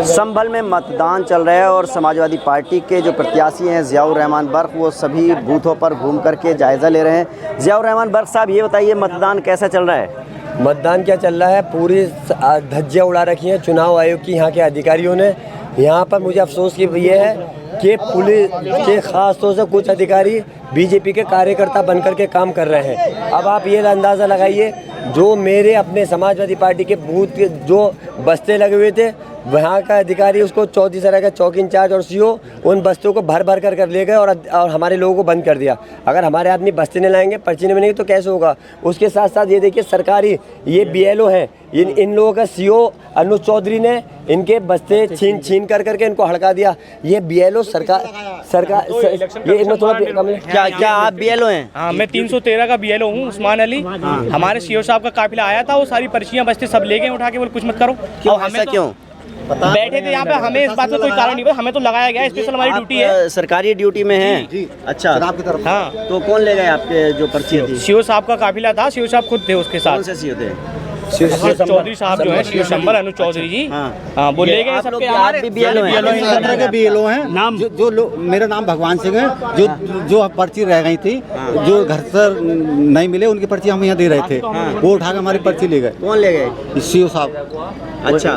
संभल में मतदान चल रहा है और समाजवादी पार्टी के जो प्रत्याशी हैं ज़ियाउर रहमान बर्क़ वो सभी बूथों पर घूम करके जायज़ा ले रहे हैं। ज़ियाउर रहमान बर्क़ साहब, ये बताइए मतदान कैसा चल रहा है? मतदान क्या चल रहा है, पूरी धज्जियाँ उड़ा रखी हैं चुनाव आयोग की यहाँ के अधिकारियों ने। यहाँ पर मुझे अफसोस की ये है कि पुलिस के ख़ास तौर से कुछ अधिकारी बीजेपी के कार्यकर्ता बनकर के काम कर रहे हैं। अब आप ये अंदाज़ा लगाइए, जो मेरे अपने समाजवादी पार्टी के बूथ के जो बस्ते लगे हुए थे, वहाँ का अधिकारी उसको चौथी सराय का चौकी इंचार्ज और सीओ उन बस्तों को भर भर कर ले गए और हमारे लोगों को बंद कर दिया। अगर हमारे आदमी बस्ते नहीं लाएंगे, पर्ची नहीं बनेगी तो कैसे होगा। उसके साथ साथ ये देखिए, सरकारी ये BLO हैं, इन लोगों का सीओ अनुज चौधरी ने इनके बस्ते छीन करके इनको हड़का दिया। ये BLO सरकार ये इनमें थोड़ा क्या आप BLO हैं? हाँ, मैं 313 का BLO हूँ, उस्मान अली। हमारे सीओ साहब का काफिला आया था, वो सारी पर्चियाँ बस्ते सब ले गए उठा के, बोले कुछ मत करो। क्यों, ऐसा क्यों? बैठे थे यहाँ पे, हमें इस बात का कोई कारण नहीं पता, हमें तो लगाया गया, स्पेशल हमारी ड्यूटी है। सरकारी ड्यूटी में हैं? अच्छा, हाँ। तो कौन ले गए आपके जो पर्ची थी? सीओ साहब का काफिला था, सीओ साहब खुद थे उसके साथ। कौन से सीओ थे? चौधरी साहब जो है, सीओ संबर अनुज चौधरी जी। हाँ, वो ले गए सबके। आप भी BLO हैं। नाम जो मेरा नाम भगवान सिंह है। जो पर्ची रह गई थी, जो घर से नहीं मिले, उनकी पर्ची हम यहाँ दे रहे थे, वो उठा के हमारी पर्ची ले गए। कौन ले गए? सीओ साहब। अच्छा,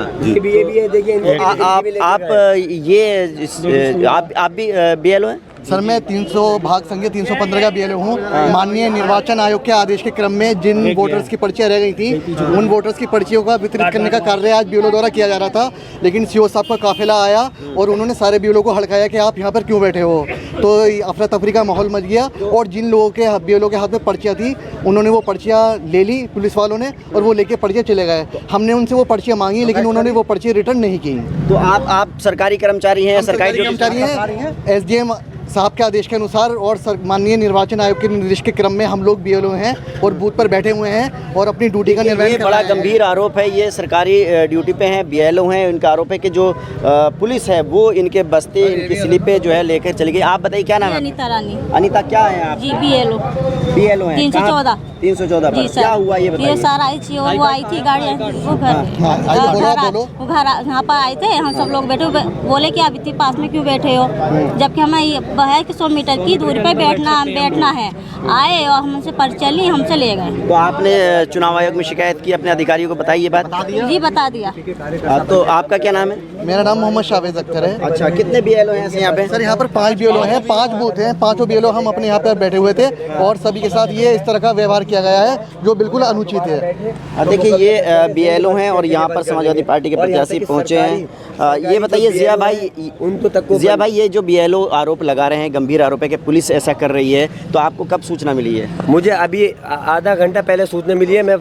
आप भी BLO हैं? सर, मैं 300 भाग संख्या 315 का BLO हूँ। माननीय निर्वाचन आयोग के आदेश के क्रम में जिन वोटर्स की पर्चियाँ रह गई थी, उन वोटर्स की पर्चियों का वितरित करने का कार्य आज BLO द्वारा किया जा रहा था। लेकिन सीओ साहब का काफिला आया और उन्होंने सारे BLO को हड़काया कि आप यहाँ पर क्यों बैठे हो। तो अफरा तफरी का माहौल मच गया और जिन लोगों के BLO के हाथ में पर्चियाँ थी, उन्होंने वो पर्चियाँ ले ली पुलिस वालों ने, और वो लेके पर्चियाँ चले गए। हमने उनसे वो पर्चियाँ मांगी, लेकिन उन्होंने वो पर्चियाँ रिटर्न नहीं की। तो आप सरकारी कर्मचारी हैं? सरकारी कर्मचारी हैं। SDM साहब के आदेश के अनुसार और माननीय निर्वाचन आयोग के निर्देश के क्रम में हम लोग BLO हैं और बूथ पर बैठे हुए हैं और अपनी ड्यूटी का निर्वहन कर रहे हैं। बड़ा गंभीर आरोप है, ये सरकारी ड्यूटी पे हैं, BLO हैं। इनका आरोप है कि जो पुलिस है वो इनके बस्ते, इनकी स्लिपें जो है लेकर चली गई। आप बताइए क्या नाम है? अनीता रानी। अनीता, क्या है आप? जी, BLO हैं? 314 पर क्या हुआ ये बताइए। ये सर आई थी और वो आई थी गाड़ी, वो घर यहाँ पर आए थे, हम सब लोग बैठे, बोले कि आप इतनी पास में क्यों बैठे हो, जबकि हमें है कि 100 मीटर की दूरी पर बैठना है। आए और हमसे पर्ची ली, हमसे ले गए। तो आपने चुनाव आयोग में शिकायत की, अपने अधिकारियों को बताइए बात? जी, बता दिया। तो आपका क्या नाम है? मेरा नाम मोहम्मद शावेज अख्तर है। अच्छा, कितने BLO हैं यहाँ पे? सर, यहाँ पर 5 BLO हैं, 5 बूथ हैं, 5 BLO हम अपने यहाँ पर बैठे हुए थे और सभी के साथ ये इस तरह का व्यवहार किया गया है जो बिल्कुल अनुचित है। देखिए, ये BLO हैं और यहाँ पर समाजवादी पार्टी के प्रत्याशी पहुँचे हैं। ये बताइए ज़िया भाई, ये जो BLO आरोप लगा रहे हैं, गंभीर आरोप है कि पुलिस ऐसा कर रही है, तो आपको कब सूचना मिली है? मुझे अभी आधा घंटा पहले सूचना मिली है। मैं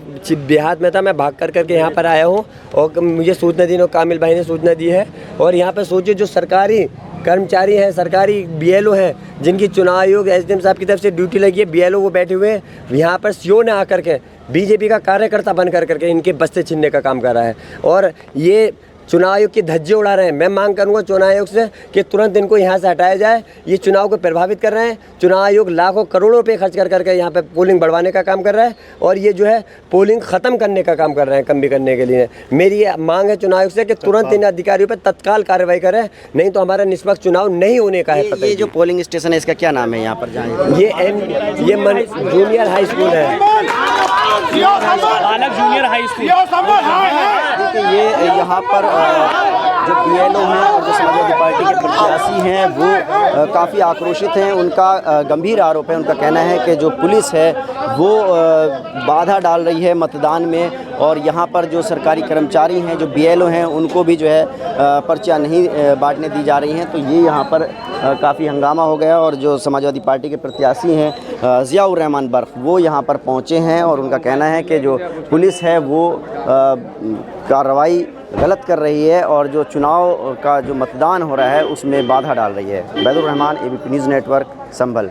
देहात में था, मैं भाग करके यहाँ पर आया हूँ और मुझे सूचना दी, कामिल भाई ने सूचना दी है। और यहाँ पर सोचिए, जो सरकारी कर्मचारी हैं, सरकारी BLO हैं, जिनकी चुनाव आयोग SDM साहब की तरफ से ड्यूटी लगी है, BLO वो बैठे हुए हैं। यहाँ पर सीओ ने आकर के बीजेपी का कार्यकर्ता बन करके इनके बस्ते छीनने का काम कर रहा है और ये चुनाव आयोग की धज्जे उड़ा रहे हैं। मैं मांग करूंगा चुनाव आयोग से कि तुरंत इनको यहाँ से हटाया जाए। ये चुनाव को प्रभावित कर रहे हैं। चुनाव आयोग लाखों करोड़ों रुपए खर्च करके यहाँ पे पोलिंग बढ़वाने का काम कर रहा है और ये जो है पोलिंग ख़त्म करने का काम कर रहे हैं, कम भी करने के लिए। मेरी मांग है चुनाव आयोग से कि तुरंत इन अधिकारियों पर तत्काल कार्रवाई करें, नहीं तो हमारा निष्पक्ष चुनाव नहीं होने का है। ये जो पोलिंग स्टेशन है, इसका क्या नाम है यहाँ पर? ये जूनियर हाई स्कूल है, बालक जूनियर हाई स्कूल। ये यहाँ पर जो BLO हैं और जो समाजवादी पार्टी के प्रत्याशी हैं वो काफ़ी आक्रोशित हैं। उनका गंभीर आरोप है, उनका कहना है कि जो पुलिस है वो बाधा डाल रही है मतदान में और यहाँ पर जो सरकारी कर्मचारी हैं, जो BLO हैं, उनको भी जो है पर्चियाँ नहीं बांटने दी जा रही हैं। तो ये यहाँ पर काफ़ी हंगामा हो गया और जो समाजवादी पार्टी के प्रत्याशी हैं ज़ियाउर रहमान बर्क़, वो यहाँ पर पहुँचे हैं और उनका कहना है कि जो पुलिस है वो कार्रवाई गलत कर रही है और जो चुनाव का जो मतदान हो रहा है उसमें बाधा डाल रही है। बैदुर रहमान, ABP न्यूज़ नेटवर्क, संभल।